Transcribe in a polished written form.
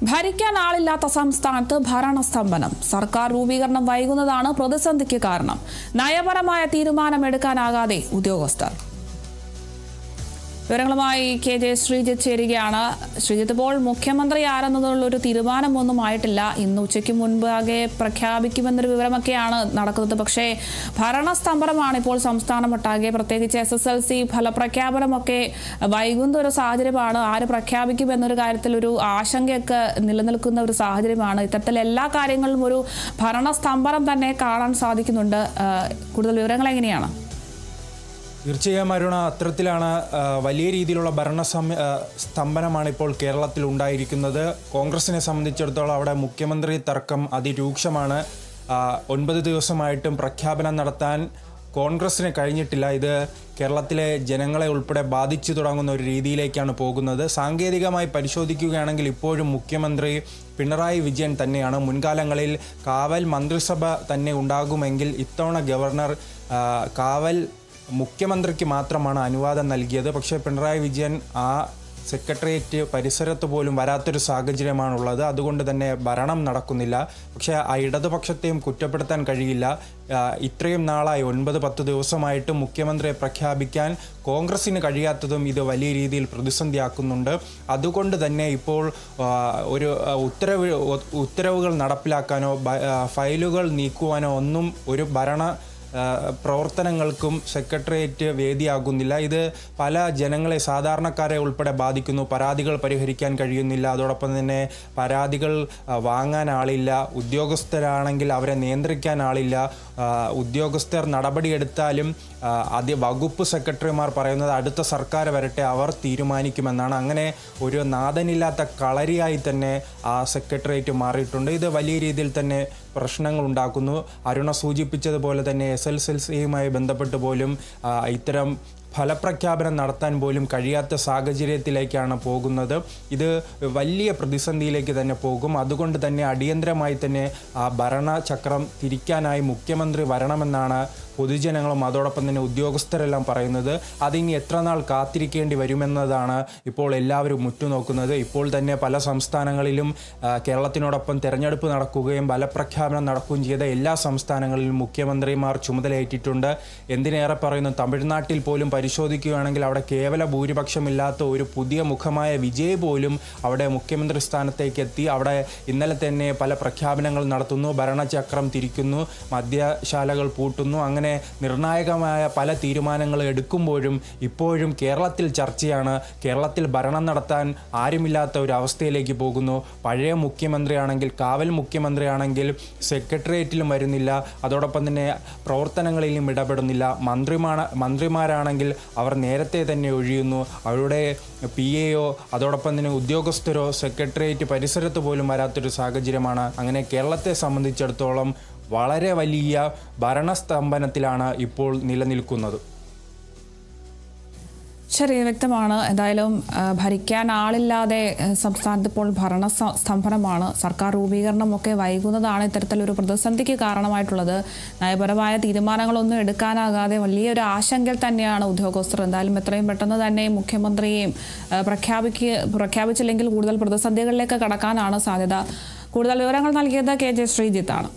ഭരിക്കാൻ ആളില്ലാത്ത സംസ്ഥാനത്ത് ഭരണസ്തംഭനം. സർക്കാർ രൂപീകരണം വൈകുന്നതാണ് പ്രതിസന്ധിക്ക് കാരണം. നയപരമായ തീരുമാനമെടുക്കാനാകാതെ ഉദ്യോഗസ്ഥർ. വിവരങ്ങളുമായി KJ ശ്രീജിത്ത് ചേരുകയാണ്. ശ്രീജിത്ത്, ഇപ്പോൾ മുഖ്യമന്ത്രി ആരെന്നതിനുള്ള ഒരു തീരുമാനമൊന്നും ആയിട്ടില്ല. ഇന്ന് ഉച്ചയ്ക്ക് മുൻപാകെ പ്രഖ്യാപിക്കുമെന്നൊരു വിവരമൊക്കെയാണ് നടക്കുന്നത്. പക്ഷേ ഭരണസ്തംഭനമാണ് ഇപ്പോൾ സംസ്ഥാനമൊട്ടാകെ. പ്രത്യേകിച്ച് SSLC ഫലപ്രഖ്യാപനമൊക്കെ വൈകുന്ന ഒരു സാഹചര്യമാണ്. ആര് പ്രഖ്യാപിക്കുമെന്നൊരു കാര്യത്തിൽ ഒരു ആശങ്കയൊക്കെ നിലനിൽക്കുന്ന ഒരു സാഹചര്യമാണ്. ഇത്തരത്തിൽ എല്ലാ കാര്യങ്ങളിലും ഒരു ഭരണസ്തംഭനം തന്നെ കാണാൻ സാധിക്കുന്നുണ്ട്. കൂടുതൽ വിവരങ്ങൾ എങ്ങനെയാണ്? തീർച്ചയായും അരുണ, അത്തരത്തിലാണ് വലിയ രീതിയിലുള്ള സ്തംഭനമാണ് ഇപ്പോൾ കേരളത്തിൽ ഉണ്ടായിരിക്കുന്നത്. കോൺഗ്രസിനെ സംബന്ധിച്ചിടത്തോളം അവിടെ മുഖ്യമന്ത്രി തർക്കം അതിരൂക്ഷമാണ്. 9 ദിവസമായിട്ടും പ്രഖ്യാപനം നടത്താൻ കോൺഗ്രസിന് കഴിഞ്ഞിട്ടില്ല. ഇത് കേരളത്തിലെ ജനങ്ങളെ ഉൾപ്പെടെ ബാധിച്ചു തുടങ്ങുന്ന ഒരു രീതിയിലേക്കാണ് പോകുന്നത്. സാങ്കേതികമായി പരിശോധിക്കുകയാണെങ്കിൽ ഇപ്പോഴും മുഖ്യമന്ത്രി പിണറായി വിജയൻ തന്നെയാണ്. മുൻകാലങ്ങളിൽ കാവൽ മന്ത്രിസഭ തന്നെ ഉണ്ടാകുമെങ്കിൽ ഇത്തവണ ഗവർണർ കാവൽ മുഖ്യമന്ത്രിക്ക് മാത്രമാണ് അനുവാദം നൽകിയത്. പക്ഷേ പിണറായി വിജയൻ ആ സെക്രട്ടേറിയറ്റ് പരിസരത്ത് പോലും വരാത്തൊരു സാഹചര്യമാണുള്ളത്. അതുകൊണ്ട് തന്നെ ഭരണം നടക്കുന്നില്ല. പക്ഷേ ആ ഇടതുപക്ഷത്തെയും കുറ്റപ്പെടുത്താൻ കഴിയില്ല. ഇത്രയും നാളായി 9-10 ദിവസമായിട്ട് മുഖ്യമന്ത്രിയെ പ്രഖ്യാപിക്കാൻ കോൺഗ്രസിന് കഴിയാത്തതും ഇത് വലിയ രീതിയിൽ പ്രതിസന്ധിയാക്കുന്നുണ്ട്. അതുകൊണ്ട് തന്നെ ഇപ്പോൾ ഒരു ഉത്തരവുകൾ നടപ്പിലാക്കാനോ ഫയലുകൾ നീക്കുവാനോ ഒന്നും ഒരു പ്രവർത്തനങ്ങൾക്കും സെക്രട്ടേറിയറ്റ് വേദിയാകുന്നില്ല. ഇത് പല ജനങ്ങളെ, സാധാരണക്കാരെ ഉൾപ്പെടെ ബാധിക്കുന്നു. പരാതികൾ പരിഹരിക്കാൻ കഴിയുന്നില്ല. അതോടൊപ്പം തന്നെ പരാതികൾ വാങ്ങാൻ ആളില്ല. ഉദ്യോഗസ്ഥരാണെങ്കിൽ അവരെ നിയന്ത്രിക്കാൻ ആളില്ല. ഉദ്യോഗസ്ഥർ നടപടിയെടുത്താലും വകുപ്പ് സെക്രട്ടറിമാർ പറയുന്നത് അടുത്ത സർക്കാർ വരട്ടെ, അവർ തീരുമാനിക്കുമെന്നാണ്. അങ്ങനെ ഒരു നാഥനില്ലാത്ത കളരിയായി തന്നെ ആ സെക്രട്ടേറിയറ്റ് മാറിയിട്ടുണ്ട്. ഇത് വലിയ രീതിയിൽ തന്നെ പ്രശ്നങ്ങൾ ഉണ്ടാക്കുന്നു. അരുണ സൂചിപ്പിച്ചതുപോലെ തന്നെ SSLCയുമായി ബന്ധപ്പെട്ട് പോലും ഇത്തരം ഫലപ്രഖ്യാപനം നടത്താൻ പോലും കഴിയാത്ത സാഹചര്യത്തിലേക്കാണ് പോകുന്നത്. ഇത് വലിയ പ്രതിസന്ധിയിലേക്ക് തന്നെ പോകും. അതുകൊണ്ട് തന്നെ അടിയന്തരമായി തന്നെ ആ ഭരണചക്രം തിരിക്കാനായി മുഖ്യമന്ത്രി വരണമെന്നാണ് പൊതുജനങ്ങളും അതോടൊപ്പം തന്നെ ഉദ്യോഗസ്ഥരെല്ലാം പറയുന്നത്. അതിനി എത്ര നാൾ കാത്തിരിക്കേണ്ടി വരുമെന്നതാണ് ഇപ്പോൾ എല്ലാവരും ഉറ്റുനോക്കുന്നത്. ഇപ്പോൾ തന്നെ പല സംസ്ഥാനങ്ങളിലും കേരളത്തിനോടൊപ്പം തെരഞ്ഞെടുപ്പ് നടക്കുകയും ഫലപ്രഖ്യാപനം നടക്കുകയും ചെയ്ത എല്ലാ സംസ്ഥാനങ്ങളിലും മുഖ്യമന്ത്രിമാർ ചുമതലയേറ്റിട്ടുണ്ട്. എന്തിനേറെ പറയുന്നു, തമിഴ്നാട്ടിൽ പോലും പരിശോധിക്കുകയാണെങ്കിൽ അവിടെ കേവല ഭൂരിപക്ഷമില്ലാത്ത ഒരു പുതിയ മുഖമായ വിജയ് പോലും അവിടെ മുഖ്യമന്ത്രി സ്ഥാനത്തേക്ക് എത്തി. അവിടെ ഇന്നലെ തന്നെ പല പ്രഖ്യാപനങ്ങൾ നടത്തുന്നു. ഭരണചക്രം തിരിക്കുന്നു, മദ്യശാലകൾ പൂട്ടുന്നു. അങ്ങനെ നിർണായകമായ പല തീരുമാനങ്ങൾ എടുക്കുമ്പോഴും ഇപ്പോഴും കേരളത്തിൽ ചർച്ചയാണ്. കേരളത്തിൽ ഭരണം നടത്താൻ ആരുമില്ലാത്ത ഒരു അവസ്ഥയിലേക്ക് പോകുന്നു. പഴയ മുഖ്യമന്ത്രിയാണെങ്കിൽ, കാവൽ മുഖ്യമന്ത്രിയാണെങ്കിൽ സെക്രട്ടേറിയറ്റിലും വരുന്നില്ല. അതോടൊപ്പം തന്നെ പ്രവർത്തനങ്ങളിലും ഇടപെടുന്നില്ല. മന്ത്രിമാരാണെങ്കിൽ അവർ നേരത്തെ തന്നെ ഒഴിയുന്നു. അവരുടെ PAയോ അതോടൊപ്പം തന്നെ ഉദ്യോഗസ്ഥരോ സെക്രട്ടേറിയറ്റ് പരിസരത്ത് പോലും വരാത്തൊരു സാഹചര്യമാണ്. അങ്ങനെ കേരളത്തെ സംബന്ധിച്ചിടത്തോളം വളരെ വലിയ ഭരണസ്തംഭനത്തിലാണ് ഇപ്പോൾ നിലനിൽക്കുന്നത്. ശരി, വ്യക്തമാണ്. എന്തായാലും ഭരിക്കാൻ ആളില്ലാതെ സംസ്ഥാനത്ത് ഇപ്പോൾ ഭരണസ്തംഭനമാണ്. സർക്കാർ രൂപീകരണമൊക്കെ വൈകുന്നതാണ് ഇത്തരത്തിലൊരു പ്രതിസന്ധിക്ക് കാരണമായിട്ടുള്ളത്. നയപരമായ തീരുമാനങ്ങളൊന്നും എടുക്കാനാകാതെ വലിയൊരു ആശങ്കയിൽ തന്നെയാണ് ഉദ്യോഗസ്ഥർ. എന്തായാലും എത്രയും പെട്ടെന്ന് തന്നെ മുഖ്യമന്ത്രിയെയും പ്രഖ്യാപിച്ചില്ലെങ്കിൽ കൂടുതൽ പ്രതിസന്ധികളിലേക്ക് കടക്കാനാണ് സാധ്യത. കൂടുതൽ വിവരങ്ങൾ നൽകിയത് KJ ശ്രീജിത്താണ്.